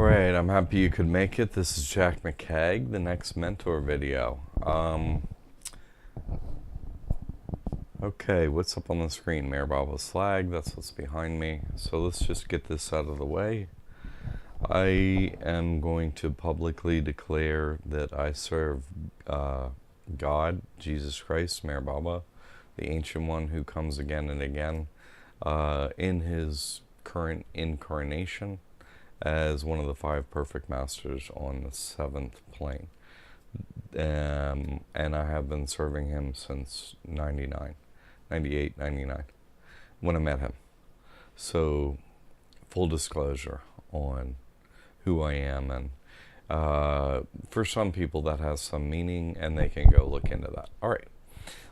Alright, I'm happy you could make it. This is Jack McCagg, the next mentor video. Okay, what's up on the screen? Mayor Baba's flag, that's what's behind me. So let's just get this out of the way. I am going to publicly declare that I serve God, Jesus Christ, Mayor Baba, the Ancient One who comes again and again in his current incarnation as one of the 5 perfect masters on the 7th plane. And I have been serving him since 98, 99, when I met him. So, full disclosure on who I am, and for some people that has some meaning, and they can go look into that. All right,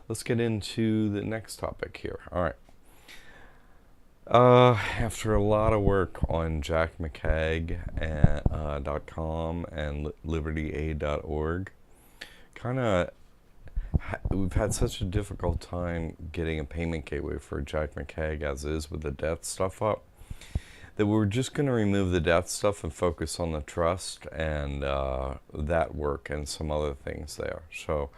let's get into the next topic here. All right. After a lot of work on jackmccagg.com and libertyaid.org, we've had such a difficult time getting a payment gateway for Jack McCagg as is with the death stuff up, that we're just going to remove the death stuff and focus on the trust and that work and some other things there. So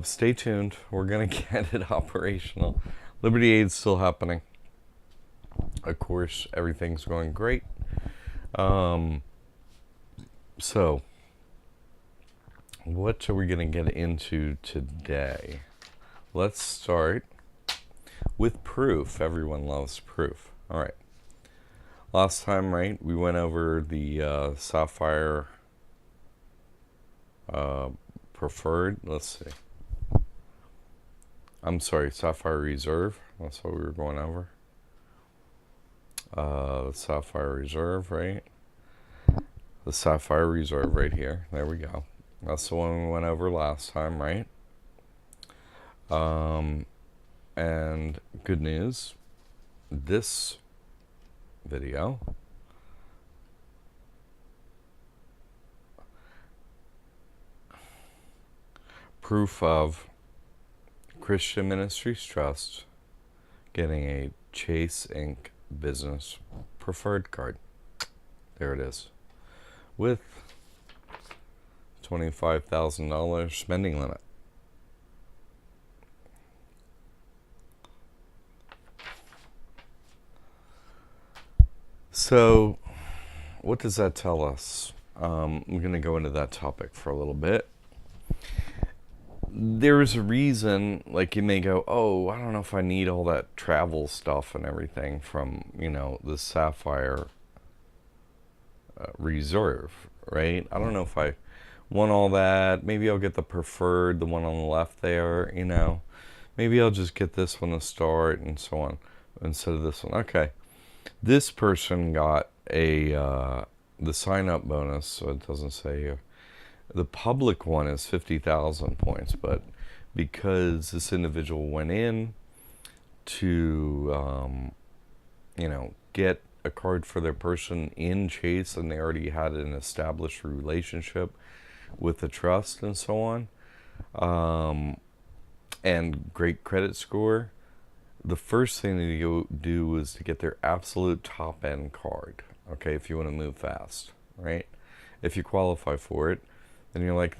stay tuned. We're going to get it operational. Liberty Aid's still happening. Of course, everything's going great. So, what are we going to get into today? Let's start with proof. Everyone loves proof. All right. Last time, right, we went over the Sapphire Preferred. Let's see. I'm sorry, Sapphire Reserve. That's what we were going over. The Sapphire Reserve, right? The Sapphire Reserve right here. There we go. That's the one we went over last time, right? And good news, this video proof of Christian Ministries Trust getting a Chase Inc. Business Preferred card. There it is, with $25,000 spending limit. So what does that tell us? We're going to go into that topic for a little bit. There's a reason, like, you may go, oh, I don't know if I need all that travel stuff and everything from, you know, the Sapphire Reserve, right? I don't know if I want all that. Maybe I'll get the preferred, the one on the left there, you know. Maybe I'll just get this one to start and so on instead of this one. Okay. This person got a the sign-up bonus, so it doesn't say here. The public one is 50,000 points, but because this individual went in to, you know, get a card for their person in Chase, and they already had an established relationship with the trust and so on, and great credit score, the first thing that you do is to get their absolute top end card, okay, if you want to move fast, right? If you qualify for it, then you're like,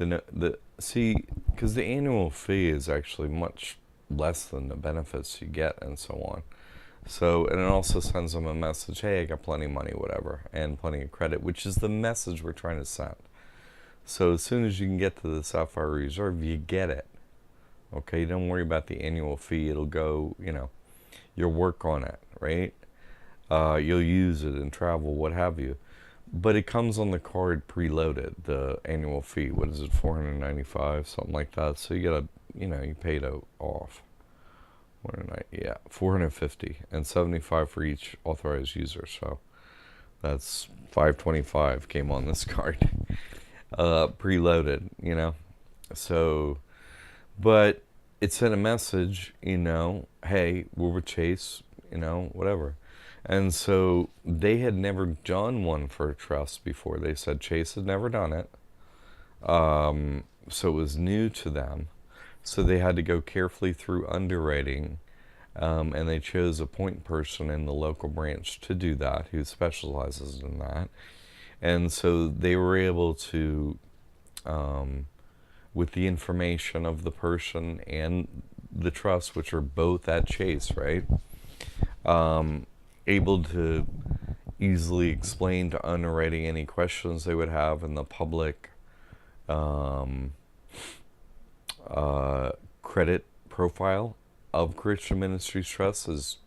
see, because the annual fee is actually much less than the benefits you get and so on. So, and it also sends them a message, hey, I got plenty of money, whatever, and plenty of credit, which is the message we're trying to send. So as soon as you can get to the Sapphire Reserve, you get it. Okay, don't worry about the annual fee. It'll go, you know, you'll work on it, right? You'll use it in travel, what have you. But it comes on the card preloaded, the annual fee. What is it, $495, something like that. So you gotta, you know, you paid off. Yeah, $450 and $75 for each authorized user. So that's $525 came on this card, preloaded, you know. So, but it sent a message, you know, hey, we're with Chase, you know, whatever. And so they had never done one for a trust before. They said Chase had never done it. So it was new to them. So they had to go carefully through underwriting, and they chose a point person in the local branch to do that, who specializes in that. And so they were able to, with the information of the person and the trust, which are both at Chase, right? Able to easily explain to underwriting any questions they would have in the public credit profile of Christian Ministries Trust is,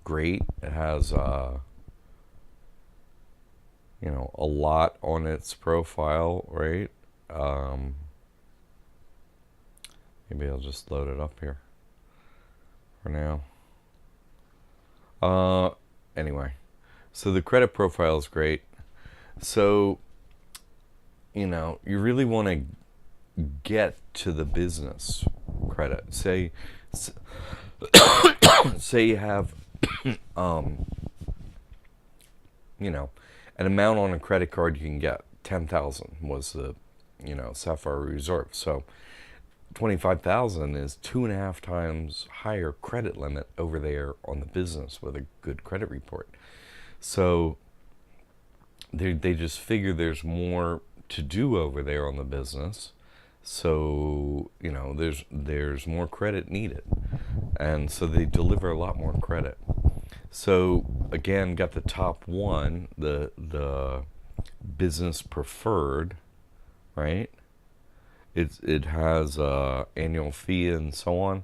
great. It has, a lot on its profile, right? Maybe I'll just load it up here for now. Anyway, so the credit profile is great. So, you really want to get to the business credit. Say you have, an amount on a credit card you can get. 10,000 was the, Sapphire Reserve. So 25,000 is 2.5 times higher credit limit over there on the business with a good credit report. So they just figure there's more to do over there on the business. So, there's more credit needed. And so they deliver a lot more credit. So again, got the top one, the business preferred, right? It has annual fee and so on.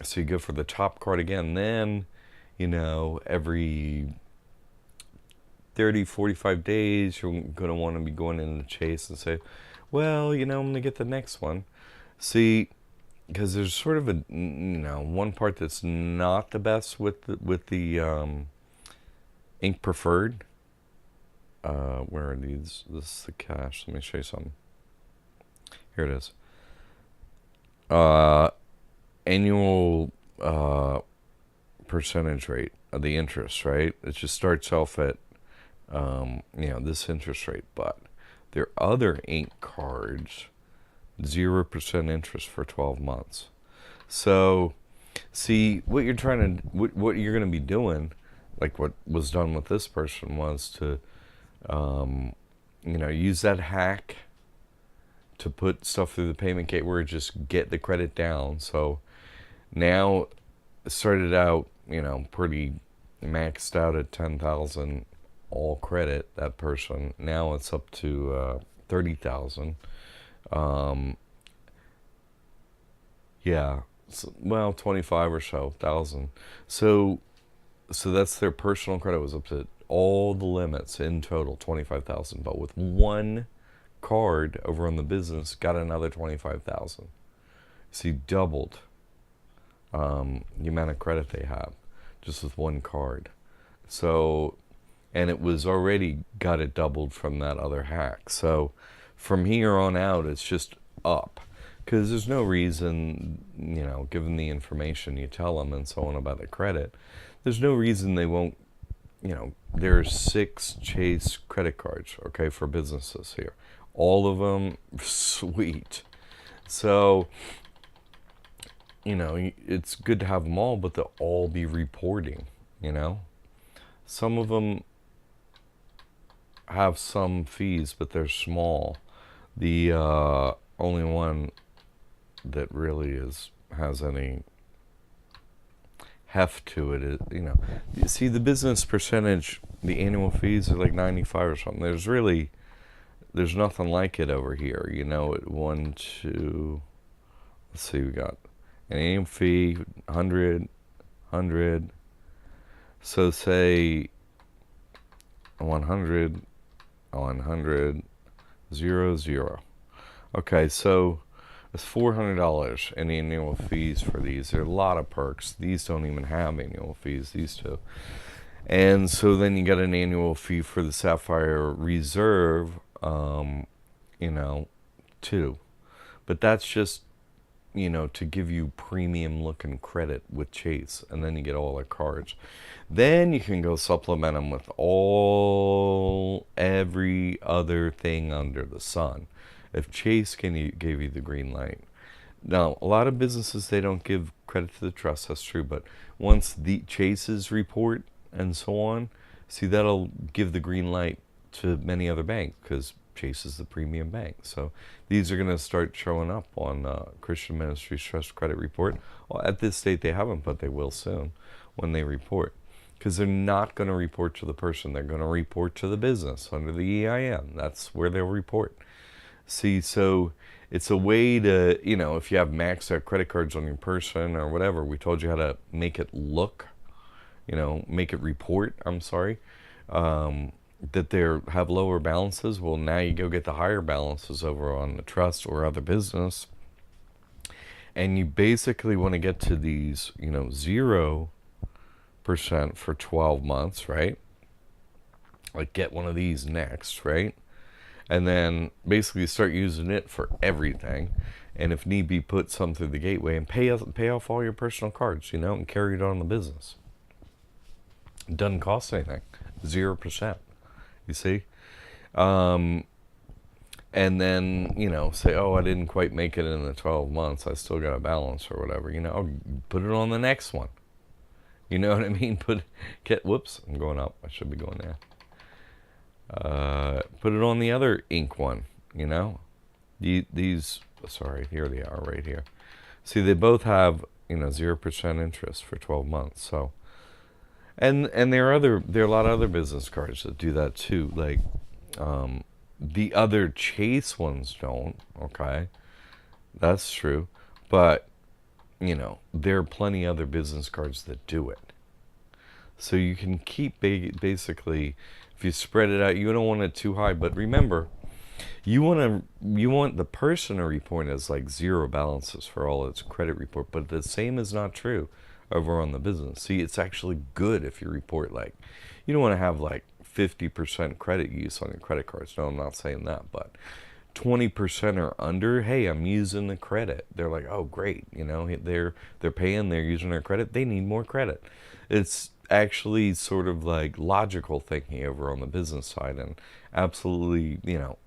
So you go for the top card again. Then, every 30, 45 days, you're going to want to be going into Chase and say, well, I'm going to get the next one. See, because there's sort of a, one part that's not the best with the Ink Preferred. Where are these? This is the cash. Let me show you something. Here it is. Annual percentage rate of the interest, right? It just starts off at, this interest rate. But there are other Ink cards, 0% interest for 12 months. So, see, what you're what you're going to be doing, like what was done with this person, was to, use that hack to put stuff through the payment gateway, just get the credit down. So now it started out, pretty maxed out at 10,000 all credit, that person. Now it's up to 30,000. Yeah, so, well, 25 or so thousand. So that's their personal credit was up to all the limits in total, 25,000. But with one card over on the business, got another 25,000. So you doubled the amount of credit they have just with one card. So, and it was already got it doubled from that other hack. So from here on out, it's just up. Because there's no reason, given the information you tell them and so on about the credit, there's no reason they won't, there are 6 Chase credit cards, okay, for businesses here. All of them, sweet. So, it's good to have them all, but they'll all be reporting, Some of them have some fees, but they're small. The only one that really has any heft to it is, you see the business percentage, the annual fees are like 95 or something. There's nothing like it over here. One, two, let's see, we got an annual fee, 100, so say 100, 0. Okay, so it's $400 in annual fees for these. There are a lot of perks. These don't even have annual fees, these two. And so then you got an annual fee for the Sapphire Reserve, too. But that's just, to give you premium looking credit with Chase. And then you get all the cards. Then you can go supplement them with every other thing under the sun. If Chase gave you the green light. Now, a lot of businesses, they don't give credit to the trust. That's true. But once the Chase's report and so on See, that'll give the green light to many other banks because Chase is the premium bank. So these are going to start showing up on Christian Ministries Trust Credit Report. Well, at this state, they haven't, but they will soon when they report. Because they're not going to report to the person. They're going to report to the business under the EIN. That's where they'll report. See, so it's a way to, if you have maxed out credit cards on your person or whatever, we told you how to make it look, make it report, I'm sorry, that they have lower balances. Well, now you go get the higher balances over on the trust or other business. And you basically want to get to these, 0% for 12 months, right? Like get one of these next, right? And then basically start using it for everything. And if need be, put some through the gateway and pay off all your personal cards, and carry it on the business. It doesn't cost anything. 0%. You see? And then, say, oh, I didn't quite make it in the 12 months. I still got a balance or whatever. Put it on the next one. You know what I mean? Whoops, I'm going up. I should be going there. Put it on the other ink one, These, sorry, here they are right here. See, they both have, 0% interest for 12 months. So, and there are a lot of other business cards that do that too. Like, the other Chase ones don't, okay? That's true. But, there are plenty other business cards that do it. So you can keep basically, if you spread it out, you don't want it too high. But remember, you want the person to report as like 0 balances for all its credit report. But the same is not true over on the business. See, it's actually good if you report you don't want to have 50% credit use on your credit cards. No, I'm not saying that, but 20% or under, hey, I'm using the credit. They're like, oh, great. They're paying, they're using their credit. They need more credit. It's actually sort of logical thinking over on the business side and absolutely,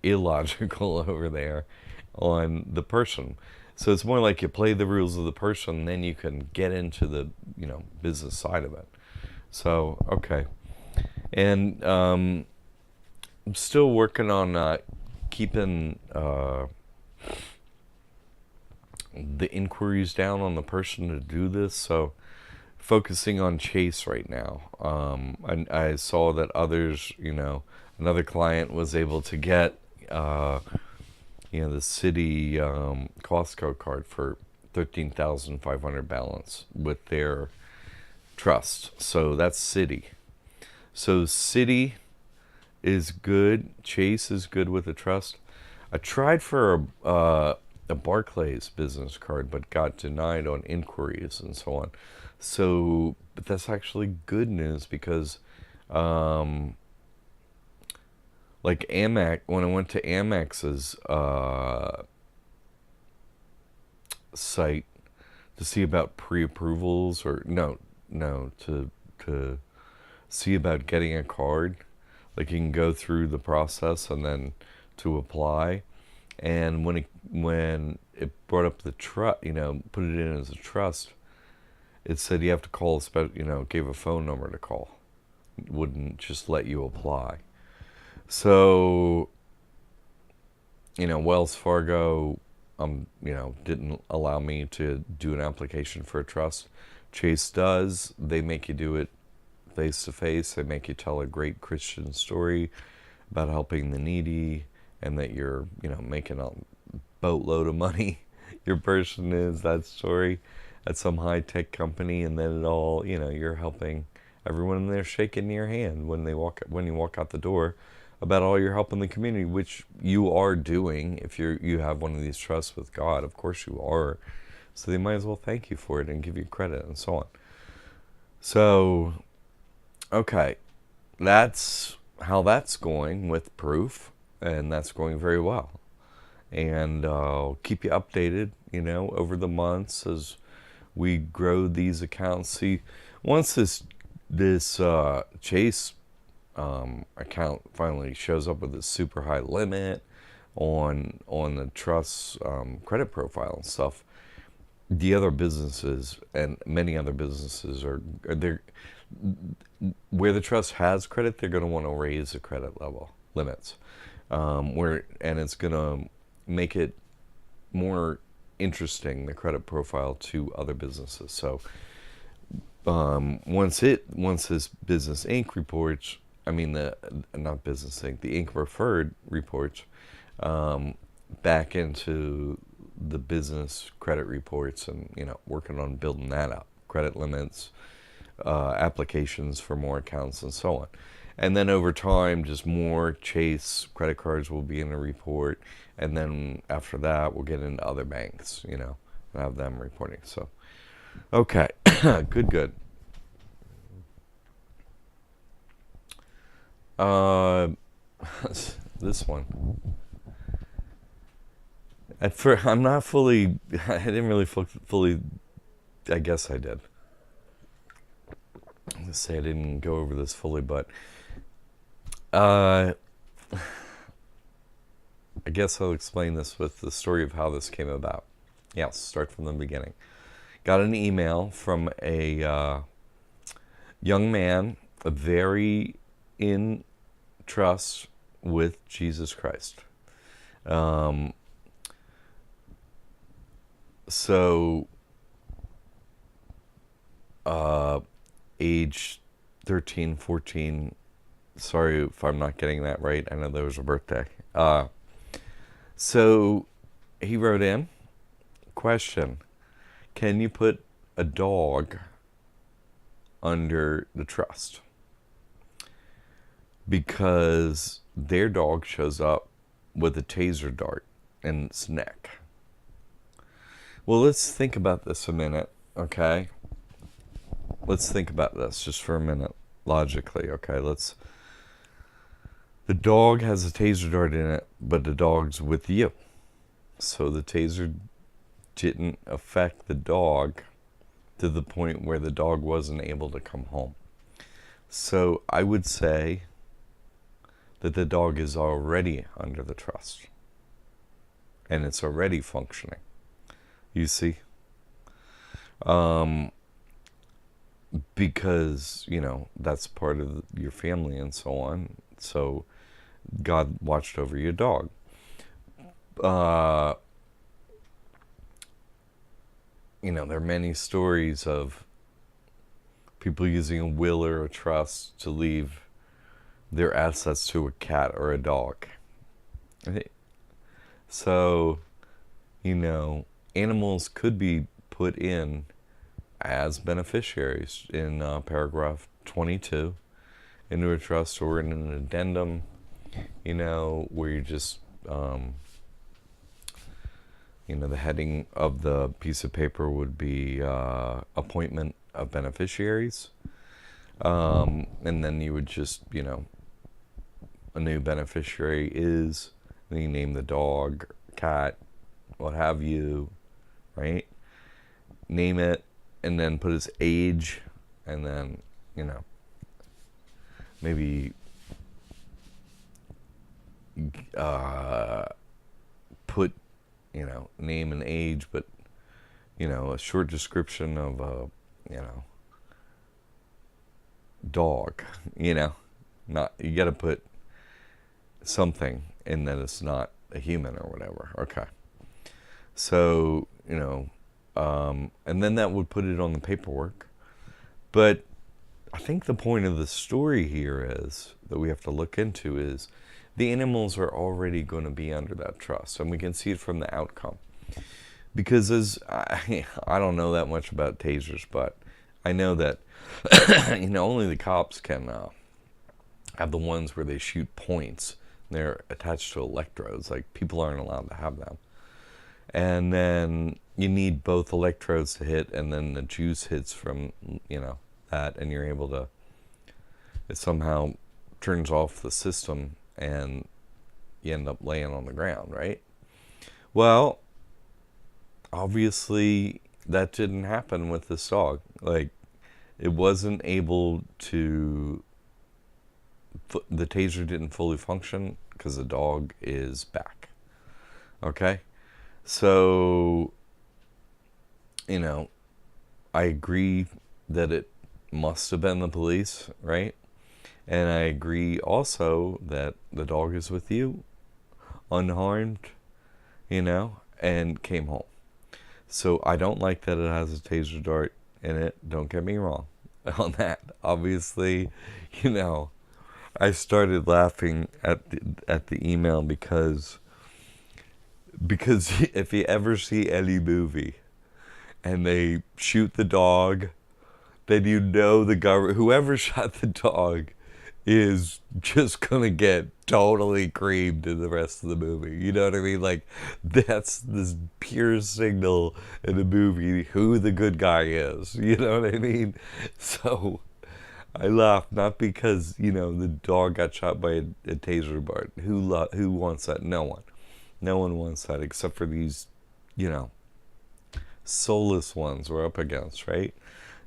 illogical over there on the person. So it's more like you play the rules of the person, then you can get into the, business side of it. So, okay. And I'm still working on keeping the inquiries down on the person to do this. So focusing on Chase right now. I saw that others, another client was able to get, the city Costco card for $13,500 balance with their trust. So that's city. So city is good. Chase is good with the trust. I tried for a Barclays business card, but got denied on inquiries and so on. So, but that's actually good news because, Amex, when I went to Amex's site to see about pre-approvals or to see about getting a card, you can go through the process and then to apply. And when it brought up the trust, put it in as a trust, it said you have to call gave a phone number to call. It wouldn't just let you apply. So, Wells Fargo, didn't allow me to do an application for a trust. Chase does. They make you do it face to face. They make you tell a great Christian story about helping the needy and that you're, making a boatload of money. Your person is that story at some high-tech company, and then it all, you're helping everyone, and they're shaking your hand when you walk out the door about all your help in the community, which you are doing if you have one of these trusts with God. Of course you are. So they might as well thank you for it and give you credit and so on. So, okay, that's how that's going with proof, and that's going very well. And I'll keep you updated, over the months as we grow these accounts. See, once this Chase account finally shows up with this super high limit on the trust's credit profile and stuff, the other businesses and many other businesses where the trust has credit, they're going to want to raise the credit level limits, and it's going to make it more interesting, the credit profile, to other businesses. So once this Business Inc. reports, I mean the not Business Inc. the Inc. referred reports back into the business credit reports, and working on building that up, credit limits, applications for more accounts, and so on. And then over time, just more Chase credit cards will be in the report, and then after that, we'll get into other banks, and have them reporting. So, okay, good. This one. At first, I'm not fully. I didn't really fully. I guess I did. Let's say I didn't go over this fully, but I guess I'll explain this with the story of how this came about. Yes, start from the beginning. Got an email from a young man, very in trust with Jesus Christ. So, age 13, 14, sorry if I'm not getting that right. I know there was a birthday. So he wrote in, question, can you put a dog under the trust? Because their dog shows up with a taser dart in its neck. Well, let's think about this a minute, okay? Let's think about this just for a minute, logically, okay? The dog has a taser dart in it, but the dog's with you. So the taser didn't affect the dog to the point where the dog wasn't able to come home. So I would say that the dog is already under the trust. And it's already functioning. You see? Because, that's part of your family and so on. So God watched over your dog. There are many stories of people using a will or a trust to leave their assets to a cat or a dog. So, animals could be put in as beneficiaries in paragraph 22 into a trust, or in an addendum, where you just, the heading of the piece of paper would be appointment of beneficiaries. And then you would just, a new beneficiary is, and you name the dog, cat, what have you, right? Name it, and then put his age, and then, maybe put, name and age, but, a short description of a, dog, not, you got to put something in that it's not a human or whatever. Okay. So, and then that would put it on the paperwork. But I think the point of the story here is, that we have to look into, is the animals are already going to be under that trust. And we can see it from the outcome. Because I don't know that much about tasers, but I know that, only the cops can have the ones where they shoot points. They're attached to electrodes. Like, people aren't allowed to have them. And then you need both electrodes to hit, and then the juice hits from, that, and you're able to, it somehow turns off the system, and you end up laying on the ground, right? Well, obviously that didn't happen with this dog. Like, it wasn't able to, the taser didn't fully function because the dog is back. Okay? So, I agree that it must have been the police, right? And I agree also that the dog is with you, unharmed, and came home. So I don't like that it has a taser dart in it. Don't get me wrong on that. Obviously, I started laughing at the email because if you ever see any movie and they shoot the dog, then the government, whoever shot the dog, is just gonna get totally creamed in the rest of the movie. You know what I mean? Like, that's this pure signal in the movie who the good guy is. You know what I mean? So I laugh not because the dog got shot by a taser dart. Who wants that? No one. No one wants that except for these, soulless ones we're up against, right?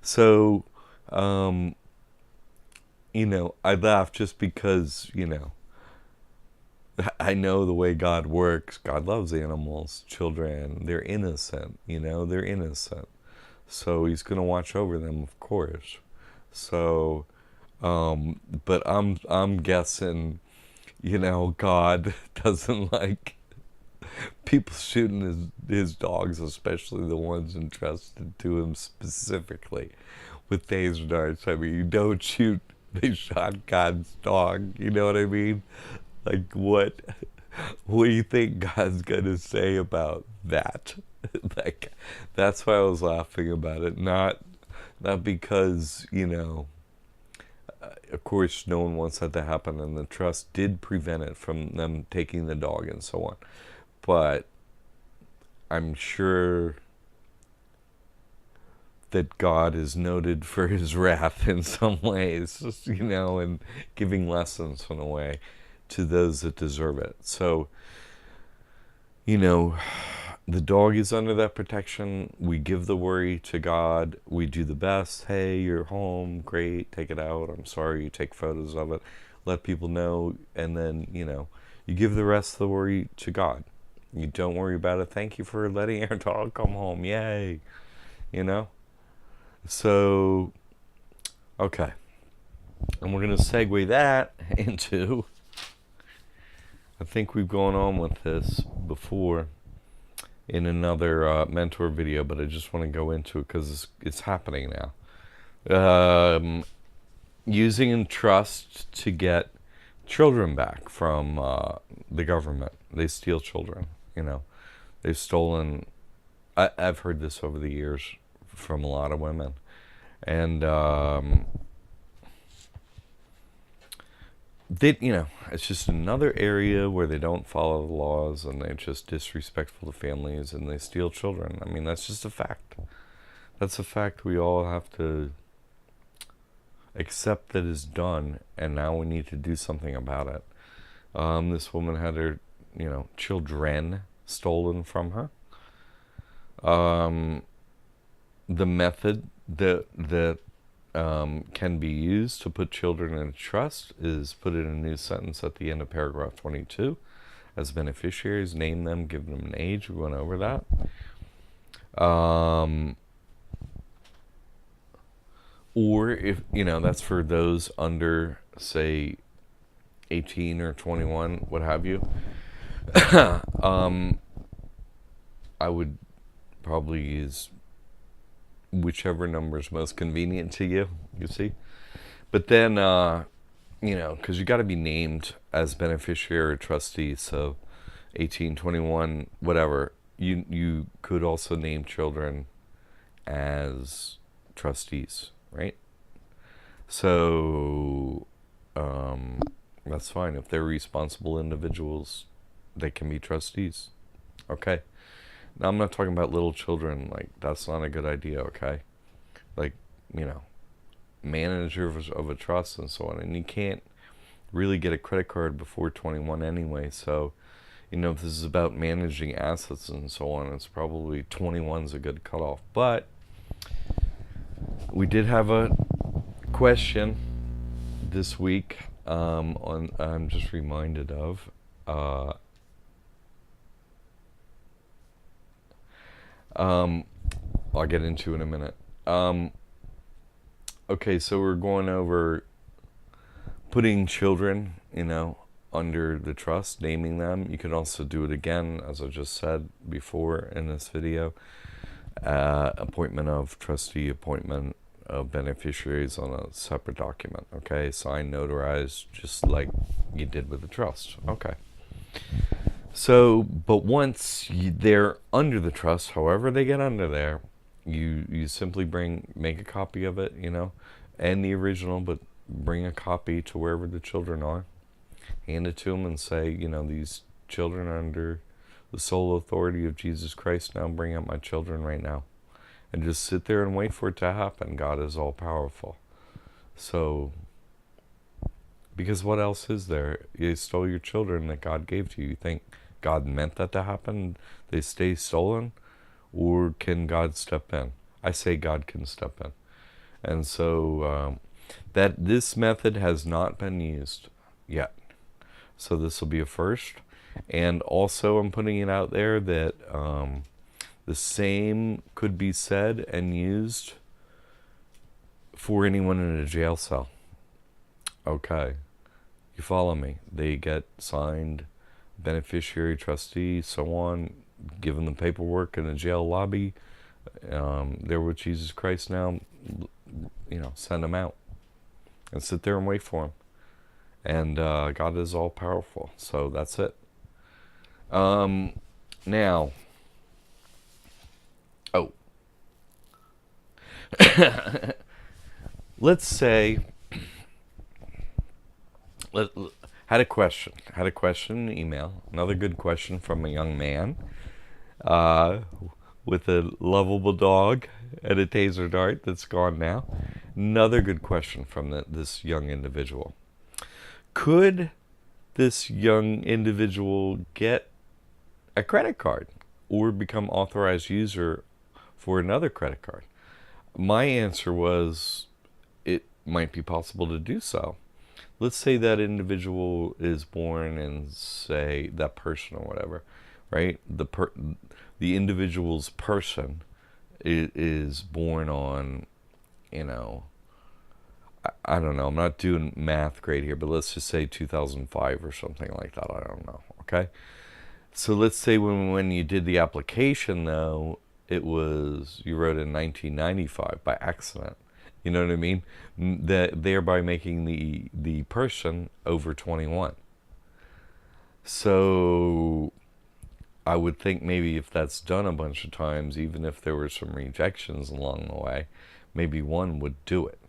So, I laugh just because, I know the way God works. God loves animals, children. They're innocent, they're innocent. So he's going to watch over them, of course. So, but I'm guessing, God doesn't like people shooting his dogs, especially the ones entrusted to him specifically with taser darts. I mean, you don't shoot. They shot God's dog. You know what I mean? Like, what do you think God's gonna say about that? Like, that's why I was laughing about it. Not because of course, no one wants that to happen, and the trust did prevent it from them taking the dog and so on. But I'm sure that God is noted for his wrath in some ways, and giving lessons in a way to those that deserve it. So, the dog is under that protection. We give the worry to God. We do the best. Hey, you're home. Great. Take it out. I'm sorry. You take photos of it. Let people know. And then, you give the rest of the worry to God. You don't worry about it. Thank you for letting our dog come home. Yay. So, okay. And we're going to segue that into, I think we've gone on with this before in another mentor video, but I just want to go into it because it's happening now. Using Entrust to get children back from the government. They steal children, They've stolen... I've heard this over the years from a lot of women. And it's just another area where they don't follow the laws and they're just disrespectful to families and they steal children. I mean, that's just a fact. That's a fact we all have to accept that is done, and now we need to do something about it. This woman had her, children stolen from her. The method that can be used to put children in trust is put in a new sentence at the end of paragraph 22. As beneficiaries, name them, give them an age. We went over that. Or if, that's for those under, say, 18 or 21, what have you. I would probably use whichever number is most convenient to you, see. But then, because you got to be named as beneficiary or trustee, so 18, 21, whatever. You could also name children as trustees, right? So that's fine. If they're responsible individuals, they can be trustees. Okay. Now, I'm not talking about little children. Like, that's not a good idea, okay? Like, manager of a trust and so on. And you can't really get a credit card before 21 anyway. So, if this is about managing assets and so on, it's probably 21's a good cutoff. But we did have a question this week I'm just reminded of. I'll get into in a minute. Okay, so we're going over putting children, under the trust, naming them. You can also do it again, as I just said before in this video. Appointment of trustee, appointment of beneficiaries on a separate document. Okay, signed, notarized, just like you did with the trust. Okay. So, but once they're under the trust, however they get under there, you simply make a copy of it, and the original, but bring a copy to wherever the children are, hand it to them and say, these children are under the sole authority of Jesus Christ. Now bring up my children right now. And just sit there and wait for it to happen. God is all powerful. So, because what else is there? You stole your children that God gave to you. You think God meant that to happen? They stay stolen? Or can God step in? I say God can step in. And so that this method has not been used yet. So this will be a first. And also I'm putting it out there that the same could be said and used for anyone in a jail cell. Okay. You follow me? They get signed, beneficiary, trustee, so on, given the paperwork in the jail lobby. They're with Jesus Christ now. Send them out and sit there and wait for them. And God is all powerful. So that's it. Now, let's say, had a question in the email. Another good question from a young man with a lovable dog and a taser dart that's gone now. Another good question from this young individual. Could this young individual get a credit card or become authorized user for another credit card? My answer was it might be possible to do so. Let's say that individual is born in, say, that person or whatever, right? The individual's person is born on, I don't know. I'm not doing math great here, but let's just say 2005 or something like that. I don't know. Okay. So let's say when you did the application, though, you wrote in 1995 by accident. You know what I mean? Thereby making the person over 21. So I would think maybe if that's done a bunch of times, even if there were some rejections along the way, maybe one would do it.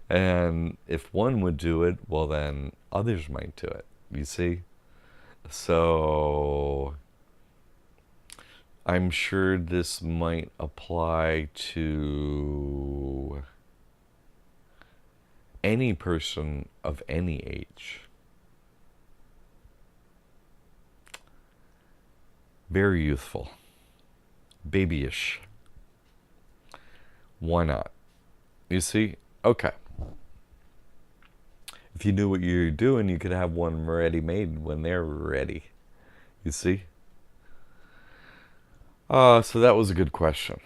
And if one would do it, well, then others might do it. You see? So I'm sure this might apply to any person of any age. Very youthful. Babyish. Why not? You see? Okay. If you knew what you're doing, you could have one ready-made when they're ready. You see? So that was a good question.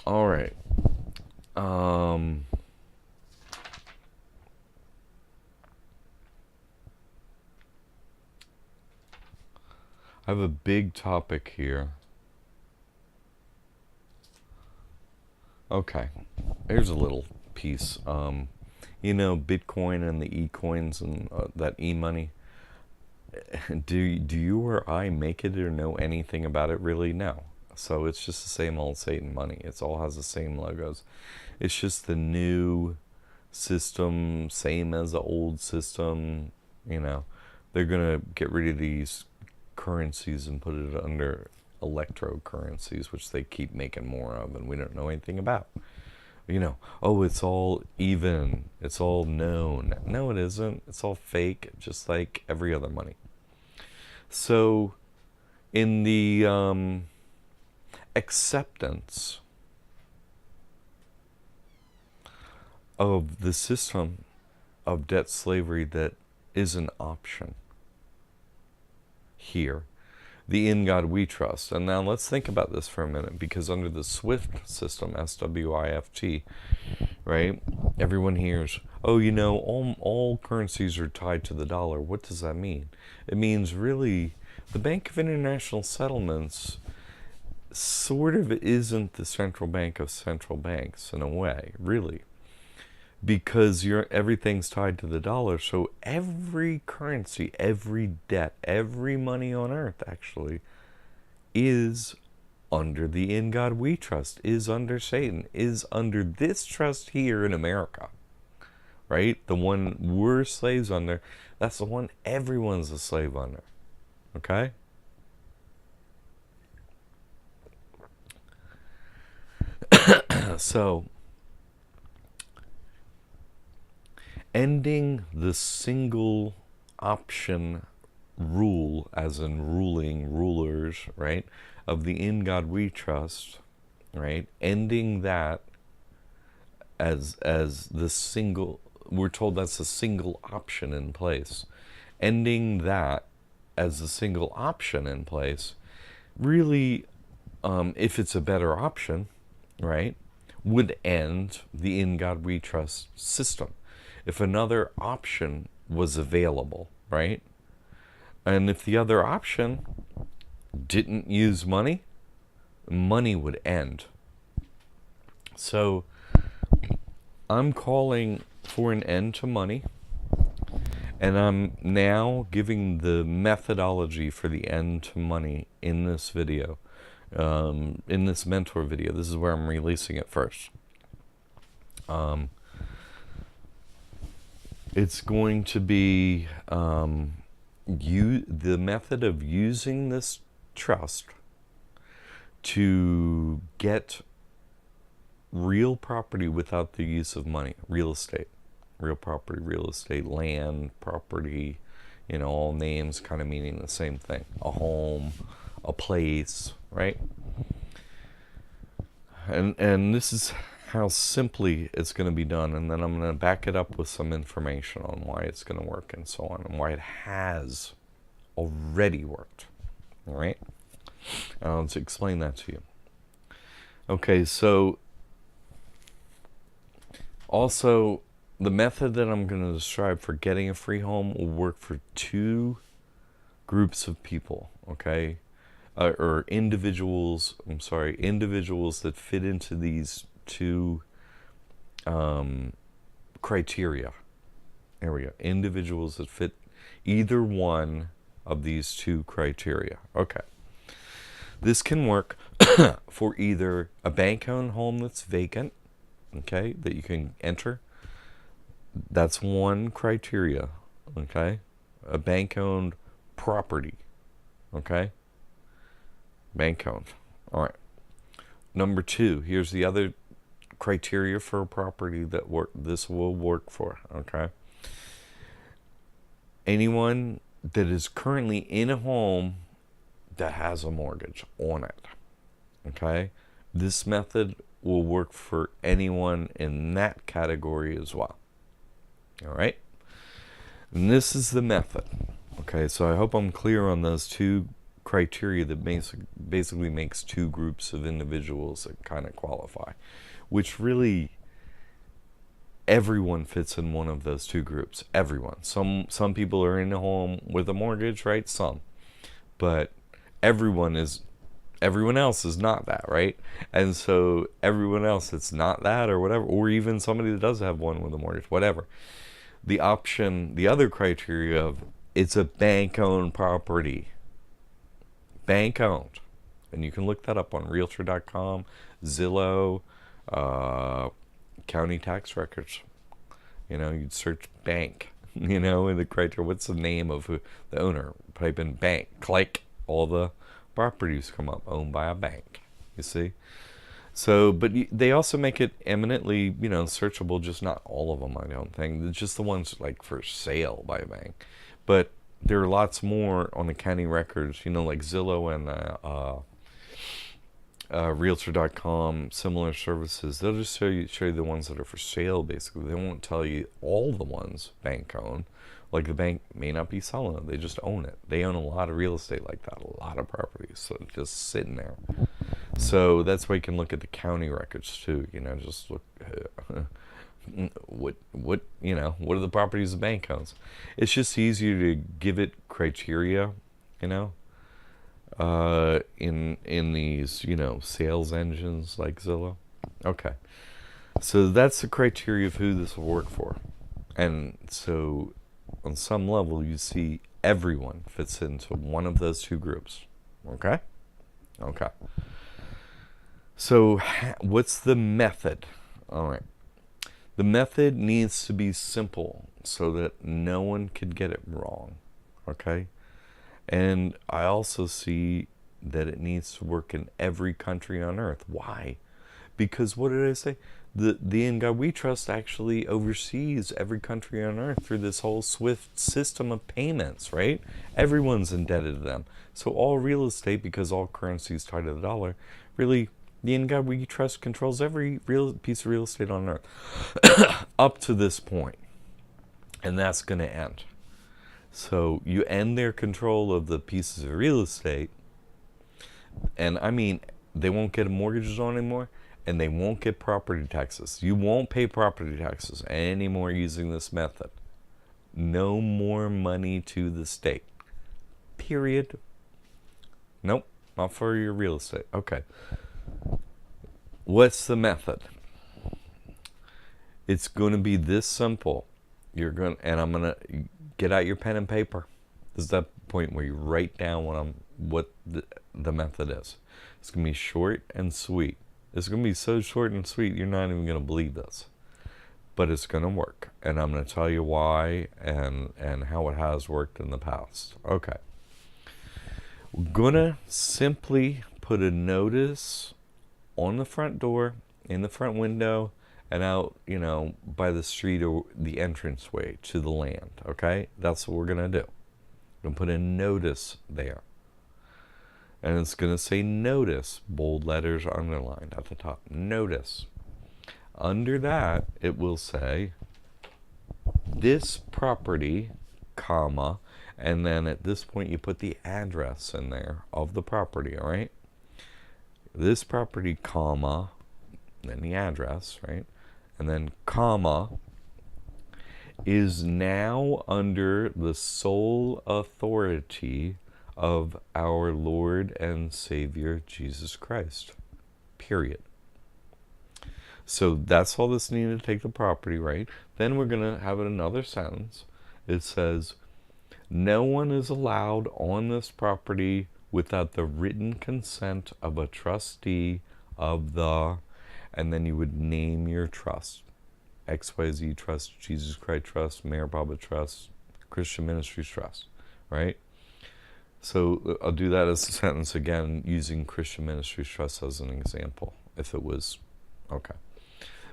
All right. I have a big topic here. Okay. Here's a little piece. Bitcoin and the e-coins and that e-money. Do you or I make it or know anything about it? Really? No. So it's just the same old Satan money. It all has the same logos. It's just the new system, same as the old system. They're going to get rid of these currencies and put it under electro currencies, which they keep making more of, and we don't know anything about. It's all even, it's all known. No, it isn't. It's all fake, just like every other money. So, in the acceptance of the system of debt slavery that is an option here, the in God we trust. And now let's think about this for a minute, because under the SWIFT system, SWIFT, right? Everyone hears, oh, you know, all currencies are tied to the dollar. What does that mean? It means really the Bank of International Settlements sort of isn't the central bank of central banks in a way, really, because everything's tied to the dollar. So every currency, every debt, every money on earth actually is under the In God We Trust, is under Satan, is under this trust here in America, right? The one we're slaves under, that's the one everyone's a slave under, okay? So, ending the single option rule, as in ruling rulers, right, of the In God We Trust, right, ending that as the single, we're told that's a single option in place, ending that as a single option in place, really, if it's a better option, right, would end the In God We Trust system. If another option was available, right, and if the other option didn't use money, money would end. So I'm calling for an end to money, and I'm now giving the methodology for the end to money in this video, in this mentor video. This is where I'm releasing it first. It's going to be the method of using this trust to get real property without the use of money. Real estate, real property, real estate, land, property, you know, all names kind of meaning the same thing. A home, a place, right? And this is how simply it's going to be done, and then I'm going to back it up with some information on why it's going to work and so on, and why it has already worked. All right? Let's explain that to you. Okay, so also the method that I'm going to describe for getting a free home will work for two groups of people, okay? Or individuals, individuals that fit into these two criteria. There we go. Individuals that fit either one of these two criteria. Okay. This can work for either a bank-owned home that's vacant, okay, that you can enter. That's one criteria, okay? A bank-owned property, okay? Bank-owned. All right. Number two, here's the other criteria for a property that this will work for, okay? Anyone that is currently in a home that has a mortgage on it, okay? This method will work for anyone in that category as well. All right? And this is the method. Okay, so I hope I'm clear on those two criteria that basically makes two groups of individuals that kind of qualify, which really everyone fits in one of those two groups. Everyone. Some people are in a home with a mortgage, right? Some. But everyone else is not that, right? And so everyone else that's not that or whatever, or even somebody that does have one with a mortgage, whatever. The other criteria of it's a bank-owned property. Bank-owned. And you can look that up on Realtor.com, Zillow, county tax records. You know, you'd search bank, you know, in the criteria. What's the name of the owner? Type in bank. Click. All the properties come up, owned by a bank, you see? So, but they also make it eminently, you know, searchable, just not all of them, I don't think. Just the ones, like, for sale by a bank. But there are lots more on the county records, you know, like Zillow and Realtor.com, similar services. They'll just show you the ones that are for sale, basically. They won't tell you all the ones bank-owned. Like, the bank may not be selling it. They just own it. They own a lot of real estate like that, a lot of properties. So it's just sitting there. So that's why you can look at the county records, too. You know, just look. what are the properties the bank owns? It's just easier to give it criteria, you know, in these, sales engines like Zillow. Okay. So that's the criteria of who this will work for. And so on some level, you see everyone fits into one of those two groups. Okay? Okay. So what's the method? All right. The method needs to be simple so that no one can get it wrong. Okay? And I also see that it needs to work in every country on earth. Why? Because what did I say? The In God We Trust actually oversees every country on earth through this whole SWIFT system of payments, right? Everyone's indebted to them. So all real estate, because all currency is tied to the dollar, really, the In God We Trust controls every real piece of real estate on earth up to this point. And that's going to end. So you end their control of the pieces of real estate, and I mean, they won't get mortgages on anymore, and they won't get property taxes. You won't pay property taxes anymore using this method. No more money to the state. Period. Nope, not for your real estate. Okay. What's the method? It's going to be this simple. And I'm going to get out your pen and paper. This is that point where you write down what the method is. It's going to be short and sweet. It's going to be so short and sweet, you're not even going to believe this. But it's going to work. And I'm going to tell you why and how it has worked in the past. Okay. We're going to simply put a notice on the front door, in the front window, and out, by the street or the entranceway to the land. Okay? That's what we're going to do. We're going to put a notice there. And it's going to say notice, bold letters underlined at the top. Notice. Under that, it will say this property, comma, and then at this point you put the address in there of the property, all right? This property, comma, then the address, right? And then comma, is now under the sole authority of our Lord and Savior Jesus Christ. Period. So that's all that's needed to take the property, right? Then we're going to have another sentence. It says, no one is allowed on this property without the written consent of a trustee of the, and then you would name your trust. XYZ Trust, Jesus Christ Trust, Mayor Baba Trust, Christian Ministries Trust, right? So I'll do that as a sentence again, using Christian Ministries Trust as an example, if it was, okay.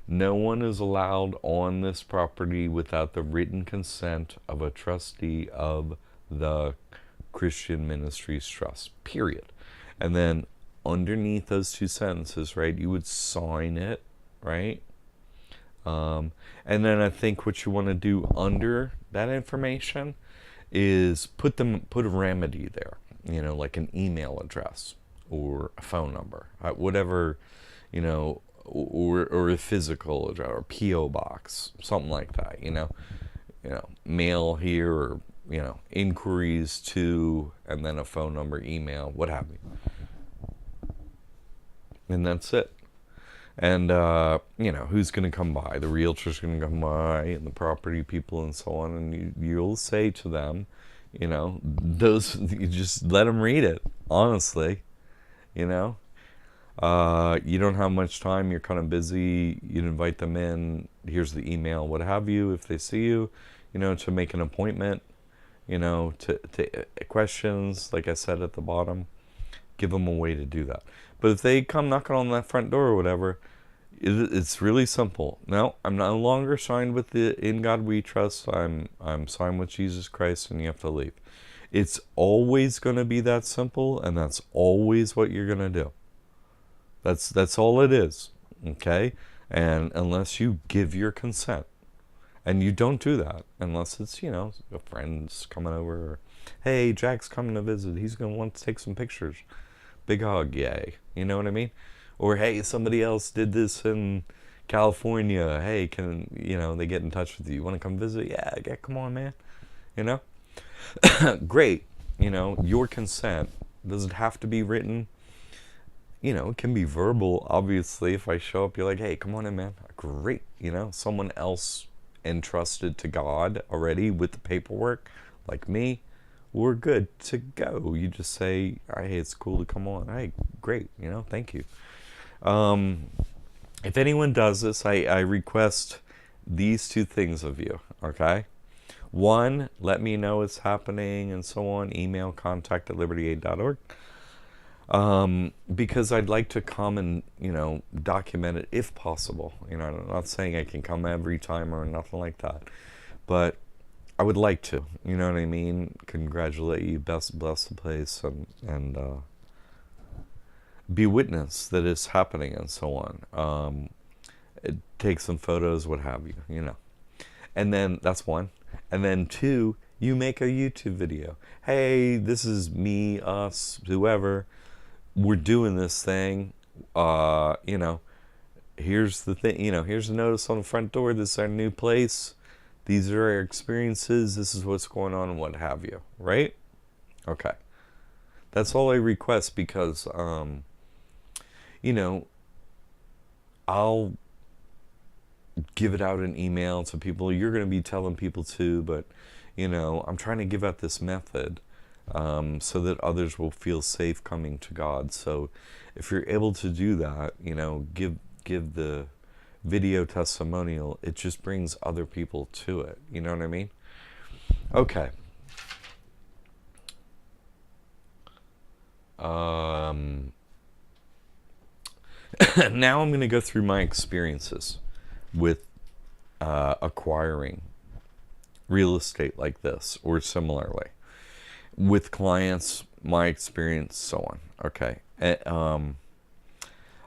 No one is allowed on this property without the written consent of a trustee of the Christian Ministries Trust, period. And then underneath those two sentences, right, you would sign it, right? And then I think what you want to do under that information is put a remedy there, like an email address or a phone number, whatever, or a physical address or PO box, something like that, mail here, or inquiries to, and then a phone number, email, what have you, and that's it. And who's going to come by? The realtor's going to come by, and the property people, and so on. And you'll say to them, those, you just let them read it. Honestly, you don't have much time. You're kind of busy. You invite them in. Here's the email, what have you. If they see you, to make an appointment, to questions, like I said at the bottom, give them a way to do that. But if they come knocking on that front door or whatever, it's really simple. No, I'm no longer signed with the In God We Trust. I'm signed with Jesus Christ, and you have to leave. It's always going to be that simple, and that's always what you're going to do. That's all it is, okay? And unless you give your consent, and you don't do that unless it's, a friend's coming over, or, hey, Jack's coming to visit. He's going to want to take some pictures. Big hug, yay. You know what I mean? Or, hey, somebody else did this in California, hey, they get in touch with you. You want to come visit? Yeah, come on, man. You know? Great. Your consent. Does it have to be written? It can be verbal, obviously. If I show up, you're like, hey, come on in, man. Great. Someone else entrusted to God already with the paperwork, like me, we're good to go. You just say, hey, it's cool to come on. Hey, great. Thank you. If anyone does this, I request these two things of you, okay? One, let me know it's happening and so on. Email contact@libertyaid.org. Because I'd like to come and, document it if possible. I'm not saying I can come every time or nothing like that. But I would like to, you know what I mean? Congratulate you, bless the place, and be witness that it's happening and so on. Take some photos, what have you. And then, that's one. And then two, you make a YouTube video. Hey, this is me, us, whoever. We're doing this thing. Here's the thing, here's a notice on the front door. This is our new place. These are our experiences. This is what's going on and what have you. Right? Okay. That's all I request because, I'll give it out in email to people. You're going to be telling people too, but, I'm trying to give out this method so that others will feel safe coming to God. So if you're able to do that, give the video testimonial. It just brings other people to it. You know what I mean? Okay. Now I'm going to go through my experiences with acquiring real estate like this or similarly with clients, my experience, so on. Okay.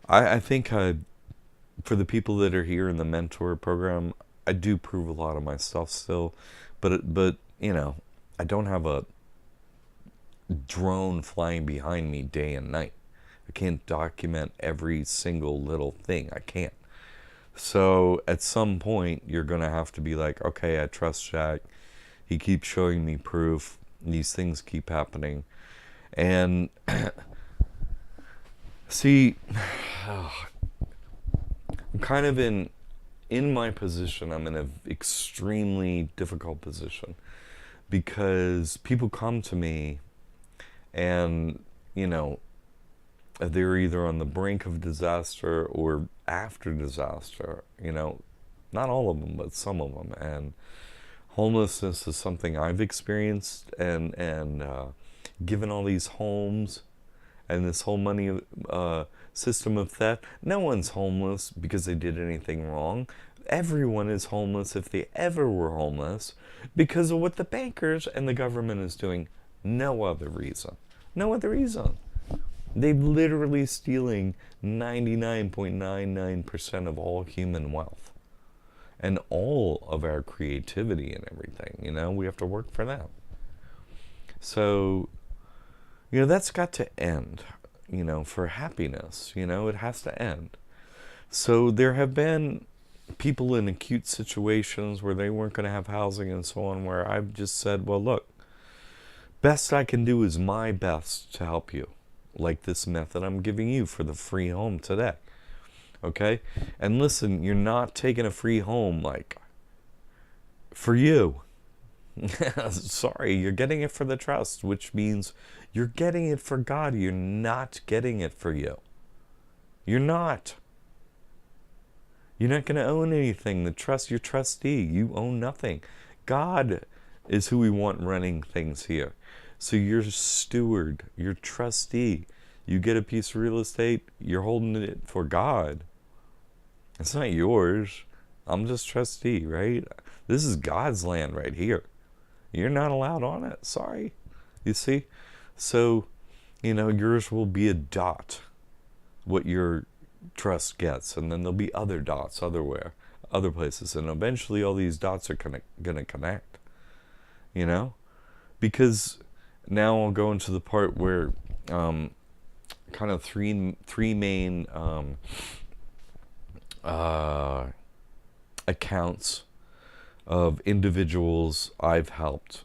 I think for the people that are here in the mentor program, I do prove a lot of my stuff still, but I don't have a drone flying behind me day and night. I can't document every single little thing. I can't. So at some point, you're going to have to be like, okay, I trust Jack. He keeps showing me proof. These things keep happening. And see, I'm kind of in my position. I'm in an extremely difficult position because people come to me and, they're either on the brink of disaster or after disaster, not all of them, but some of them. And homelessness is something I've experienced, and given all these homes and this whole money system of theft, no one's homeless because they did anything wrong. Everyone is homeless if they ever were homeless because of what the bankers and the government is doing. No other reason. No other reason. They're literally stealing 99.99% of all human wealth and all of our creativity and everything. We have to work for that. So, that's got to end, for happiness. It has to end. So there have been people in acute situations where they weren't going to have housing and so on, where I've just said, well, look, best I can do is my best to help you. Like this method I'm giving you for the free home today. Okay? And listen, you're not taking a free home for you. Sorry, you're getting it for the trust, which means you're getting it for God. You're not getting it for you. You're not. You're not going to own anything. Your trustee. You own nothing. God is who we want running things here. So you're steward, you're trustee. You get a piece of real estate, you're holding it for God. It's not yours. I'm just trustee, right? This is God's land right here. You're not allowed on it. Sorry. You see? So, yours will be a dot, what your trust gets. And then there'll be other dots other places. And eventually all these dots are going to connect. Because now I'll go into the part where kind of three main uh, accounts of individuals I've helped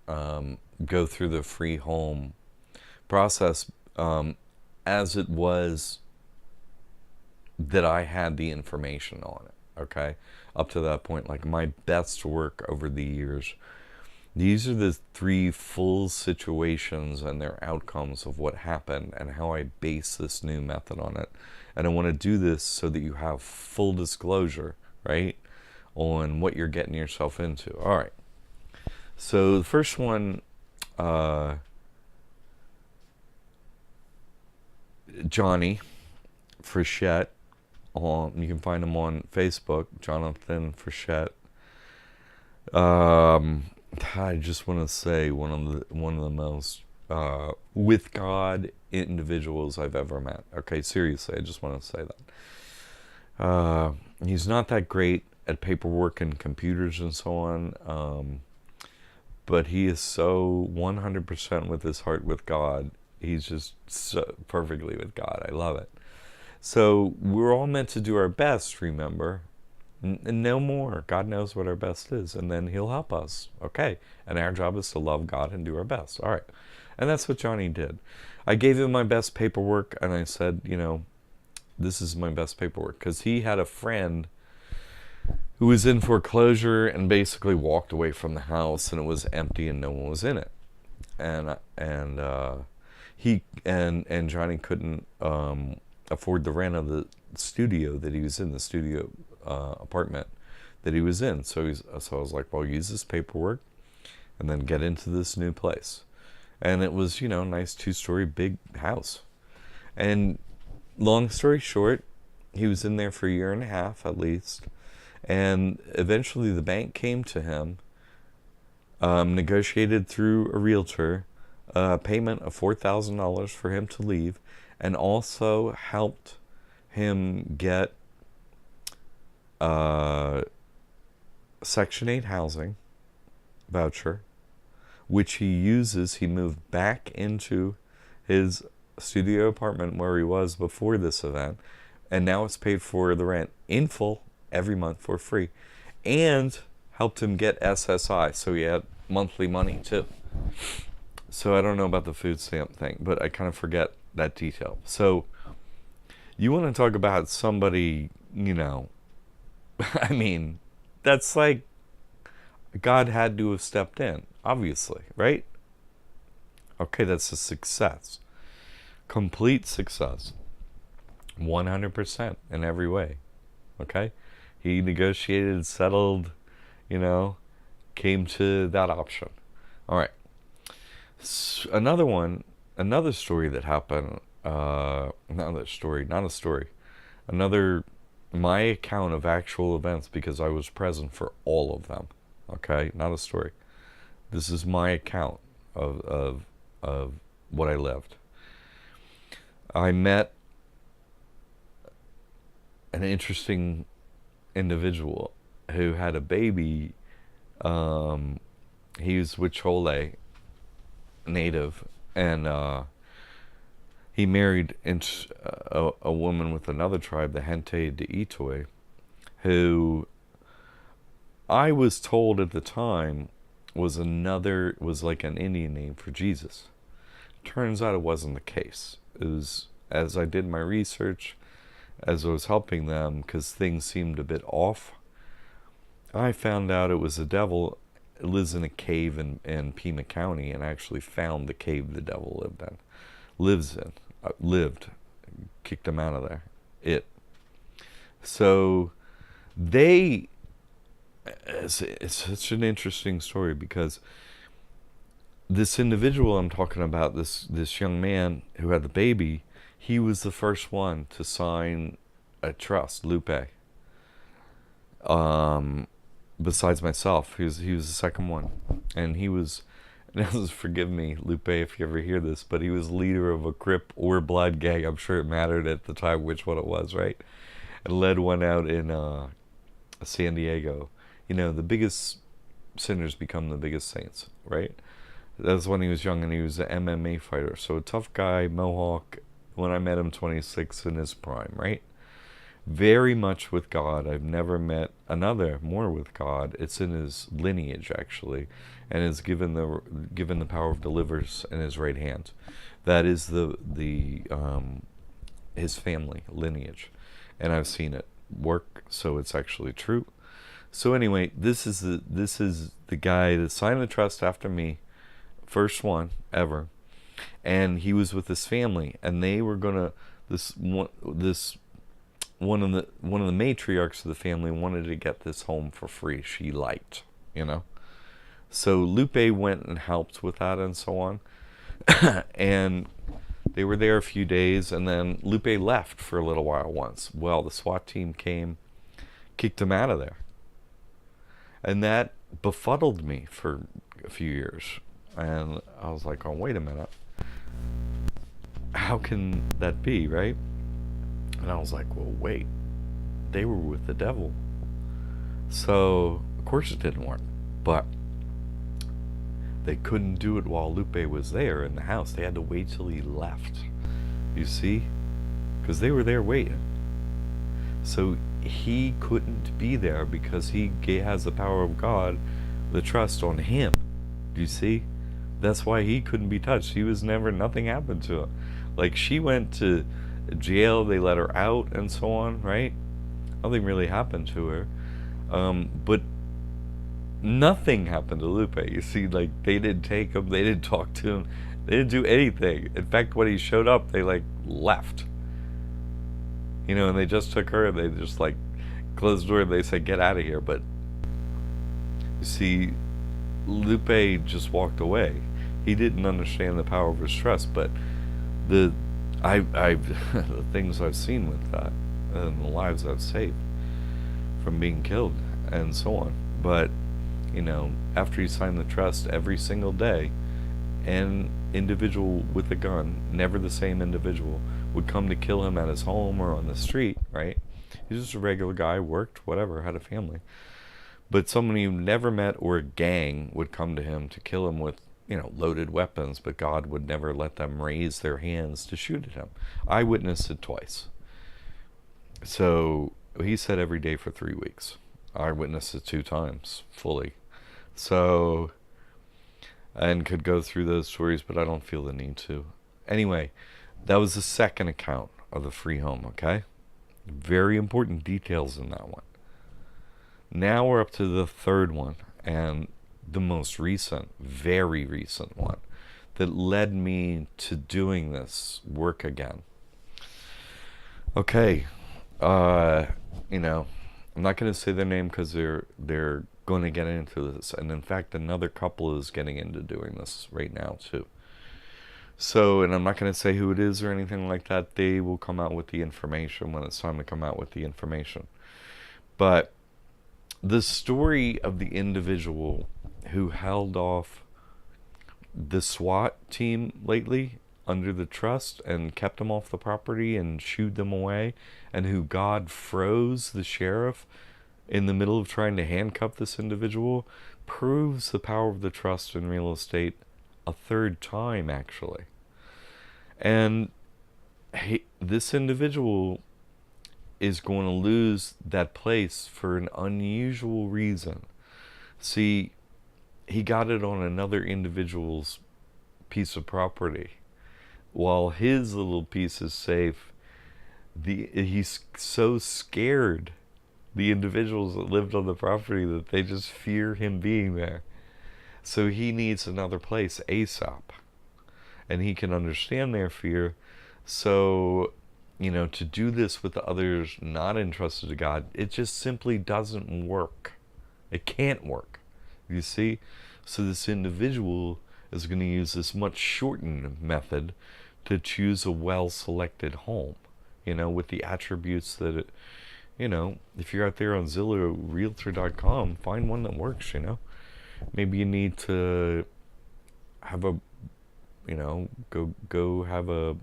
go through the free home process, as it was that I had the information on it, okay? Up to that point, like my best work over the years. These are the 3 full situations and their outcomes of what happened and how I base this new method on it. And I want to do this so that you have full disclosure, right, on what you're getting yourself into. All right. So the first one, Johnny Frechette, you can find him on Facebook, Jonathan Frechette. I just want to say one of the most with God individuals I've ever met. Okay, seriously, I just want to say that. He's not that great at paperwork and computers and so on, but he is so 100% with his heart with God. He's just so perfectly with God. I love it. So we're all meant to do our best, remember? And no more. God knows what our best is, and then he'll help us. Okay. And our job is to love God and do our best. All right. And that's what Johnny did. I gave him my best paperwork, and I said, this is my best paperwork. Because he had a friend who was in foreclosure and basically walked away from the house, and it was empty and no one was in it. And Johnny couldn't afford the rent of the studio that he was in, the studio apartment that he was in. So I was like, well, use this paperwork and then get into this new place. And it was, nice 2-story big house. And long story short, he was in there for 1.5 years at least. And eventually the bank came to him, negotiated through a realtor, a payment of $4,000 for him to leave, and also helped him get Section 8 housing voucher, which he uses. He moved back into his studio apartment where he was before this event, and now it's paid for the rent in full every month for free, and helped him get SSI, so he had monthly money too. So I don't know about the food stamp thing, but I kind of forget that detail. So you want to talk about somebody, I mean, that's like God had to have stepped in, obviously, right? Okay, that's a success. Complete success. 100% in every way. Okay? He negotiated, settled, came to that option. All right. Another story that happened, my account of actual events, because I was present for all of them. Okay, not a story. This is my account of what I lived. I met an interesting individual who had a baby. He was Huichol native, and he married a woman with another tribe, the Gente de Itoy, who I was told at the time was like an Indian name for Jesus. Turns out it wasn't the case. It was, as I did my research, as I was helping them, because things seemed a bit off, I found out it was a devil. It lives in a cave in Pima County, and actually found the cave the devil lived, kicked him out of there. So it's such an interesting story, because this individual I'm talking about, this young man who had the baby, he was the first one to sign a trust, Lupe. Besides myself, he was the second one, and he was. Now, forgive me, Lupe, if you ever hear this, but he was leader of a Crip or Blood gang. I'm sure it mattered at the time which one it was, right? And led one out in San Diego. The biggest sinners become the biggest saints, right? That's when he was young, and he was an MMA fighter. So a tough guy, Mohawk. When I met him, 26 in his prime, right? very much with God. I've never met another more with God. It's in his lineage, actually, and is given the power of deliverance in his right hand. That is the his family lineage, and I've seen it work, so it's actually true. So anyway, this is the guy that signed the trust after me, first one ever, and he was with his family, and they were gonna this one of the matriarchs of the family wanted to get this home for free. She liked, you know. So Lupe went and helped with that and so on, and they were there a few days, and then Lupe left for a little while once. Well, the SWAT team came, kicked him out of there, and that befuddled me for a few years. And I was like, oh, wait a minute, how can that be, right? And I was like, well, wait, they were with the devil. So, of course it didn't work. But they couldn't do it while Lupe was there in the house. They had to wait till he left. You see? Because they were there waiting. So he couldn't be there because he has the power of God, the trust on him. Do you see? That's why he couldn't be touched. He was never, nothing happened to him. Like, she went to jail, they let her out and so on, right? Nothing really happened to her. But nothing happened to Lupe. You see, like, they didn't take him, they didn't talk to him, they didn't do anything. In fact, when he showed up, they like left. You know, and they just took her and they just like closed the door and they said, get out of here. But you see, Lupe just walked away. He didn't understand the power of his trust, but the things I've seen with that and the lives I've saved from being killed and so on. But you know, after he signed the trust, every single day, an individual with a gun, never the same individual, would come to kill him at his home or on the street, right? He's just a regular guy, worked, whatever, had a family. But someone you never met or a gang would come to him to kill him with, you know, loaded weapons, but God would never let them raise their hands to shoot at him. I witnessed it twice. So he said every day for 3 weeks. I witnessed it 2 times, fully. So, and could go through those stories, but I don't feel the need to. Anyway, that was the second account of the free home, okay? Very important details in that one. Now we're up to the third one, and the most recent, very recent one, that led me to doing this work again. Okay, you know, I'm not going to say their name because they're going to get into this, and in fact another couple is getting into doing this right now too. So, and I'm not going to say who it is or anything like that. They will come out with the information when it's time to come out with the information. But the story of the individual who held off the SWAT team lately under the trust and kept them off the property and shooed them away, and who God froze the sheriff in the middle of trying to handcuff this individual, proves the power of the trust in real estate a third time, actually. And this individual is going to lose that place for an unusual reason. See, he got it on another individual's piece of property. While his little piece is safe, he's so scared, the individuals that lived on the property, that they just fear him being there. So he needs another place ASAP. And he can understand their fear. So, you know, to do this with the others not entrusted to God, it just simply doesn't work. It can't work. You see? So this individual is going to use this much shortened method to choose a well-selected home, you know, with the attributes that it, you know, if you're out there on Zillow or Realtor.com, find one that works, you know. Maybe you need to have a, you know, go have a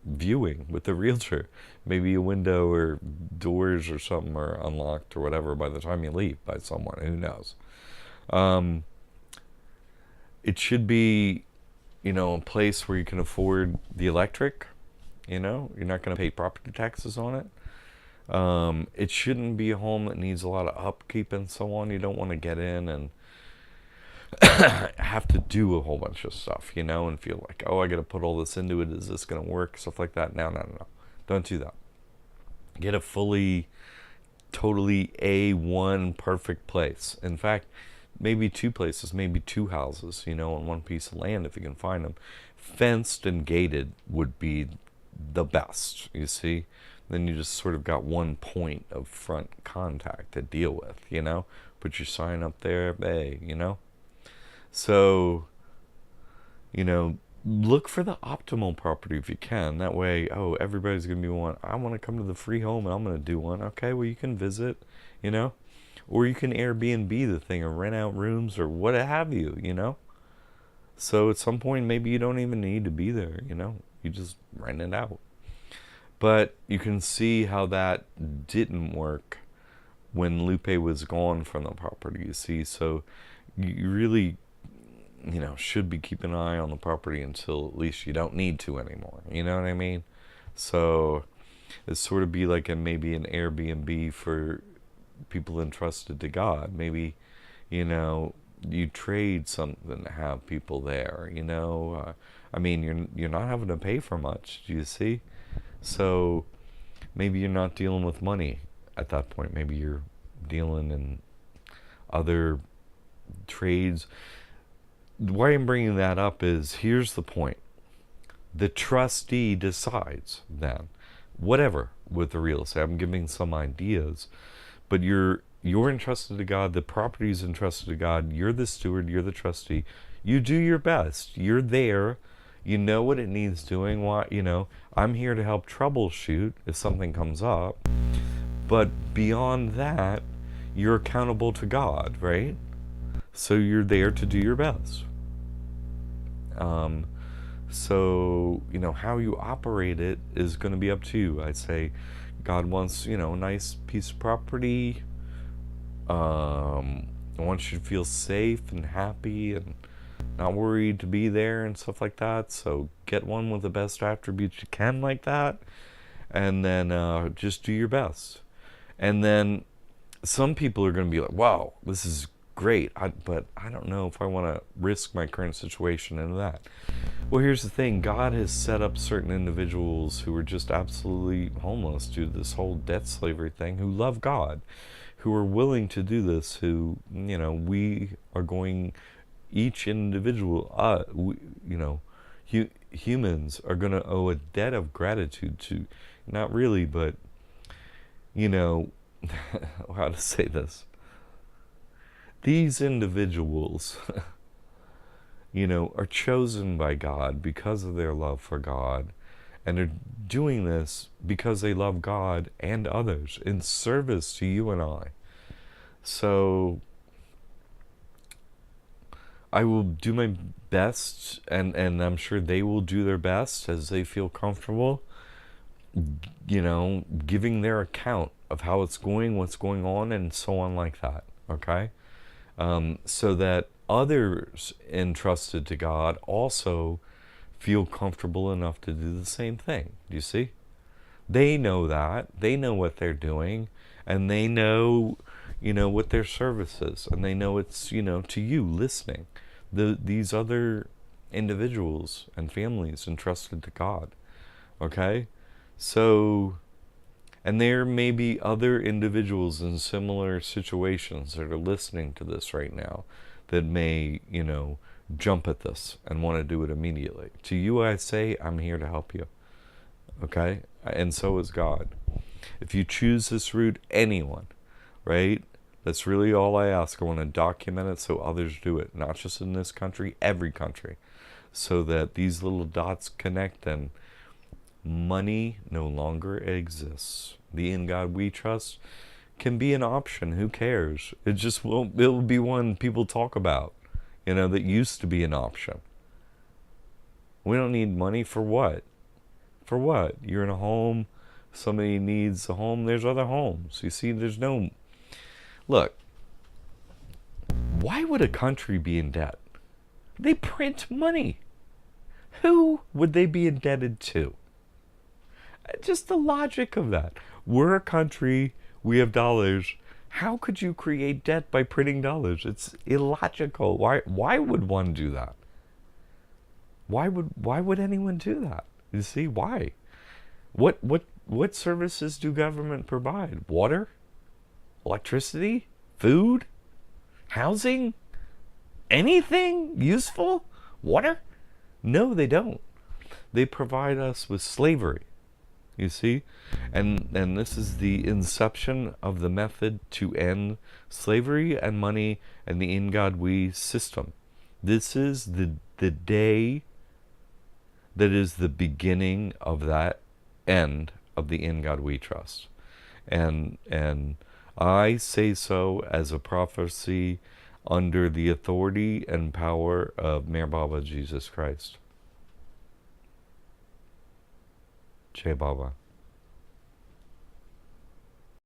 viewing with the realtor. Maybe a window or doors or something are unlocked or whatever by the time you leave by someone. Who knows? It should be, you know, a place where you can afford the electric. You know, you're not going to pay property taxes on it. It shouldn't be a home that needs a lot of upkeep and so on. You don't want to get in and have to do a whole bunch of stuff, and feel like, oh, I got to put all this into it. Is this going to work? Stuff like that. No, no, no, no. Don't do that. Get a fully, totally A1 perfect place. In fact, maybe 2 places, maybe 2 houses, on one piece of land if you can find them. Fenced and gated would be the best, you see. Then you just sort of got one point of front contact to deal with, Put your sign up there, hey, So, look for the optimal property if you can. That way, oh, everybody's going to be I want to come to the free home and I'm going to do one. Okay, well, you can visit, Or you can Airbnb the thing or rent out rooms or what have you, So at some point, maybe you don't even need to be there, You just rent it out. But you can see how that didn't work when Lupe was gone from the property, you see. So you really, should be keeping an eye on the property until at least you don't need to anymore. You know what I mean? So it's sort of be like maybe an Airbnb for people entrusted to God. Maybe, you trade something to have people there, I mean, you're not having to pay for much, do you see? So maybe you're not dealing with money at that point. Maybe you're dealing in other trades. Why I'm bringing that up is, here's the point. The trustee decides then, whatever, with the real estate. I'm giving some ideas, but you're entrusted to God. The property is entrusted to God. You're the steward. You're the trustee. You do your best. You're there. You know what it needs doing. I'm here to help troubleshoot if something comes up. But beyond that, you're accountable to God, right? So you're there to do your best. So, how you operate it is going to be up to you. I'd say God wants, a nice piece of property. Wants you to feel safe and happy and not worried to be there and stuff like that. So get one with the best attributes you can like that. And then just do your best. And then some people are going to be like, wow, this is great. But I don't know if I want to risk my current situation into that. Well, here's the thing. God has set up certain individuals who are just absolutely homeless due to this whole debt slavery thing, who love God, who are willing to do this, who, we are going... Each individual, humans are going to owe a debt of gratitude to, not really, but, how to say this. These individuals, are chosen by God because of their love for God, and are doing this because they love God and others in service to you and I. So I will do my best, and I'm sure they will do their best as they feel comfortable, giving their account of how it's going, what's going on, and so on like that, okay? So that others entrusted to God also feel comfortable enough to do the same thing. Do you see? They know that. They know what they're doing, and they know... what their service is, and they know it's, to you listening. These other individuals and families entrusted to God, okay? So, and there may be other individuals in similar situations that are listening to this right now that may, jump at this and want to do it immediately. To you I say, I'm here to help you, okay? And so is God. If you choose this route, anyone, right? That's really all I ask. I want to document it so others do it, not just in this country, every country, so that these little dots connect and money no longer exists. The in God we trust can be an option. Who cares? It just won't. It will be one people talk about, that used to be an option. We don't need money for what? For what? You're in a home. Somebody needs a home. There's other homes. You see, there's no... Look, why would a country be in debt? They print money. Who would they be indebted to? Just the logic of that. We're a country, we have dollars. How could you create debt by printing dollars? It's illogical. Why would one do that? Why would anyone do that? You see, why? What services do government provide? Water? Electricity? Food? Housing? Anything useful? Water? No, they don't. They provide us with slavery. You see? And this is the inception of the method to end slavery and money and the in God we system. This is the day that is the beginning of that end of the in God we trust. And I say so as a prophecy under the authority and power of Mer Baba Jesus Christ. Jai Baba.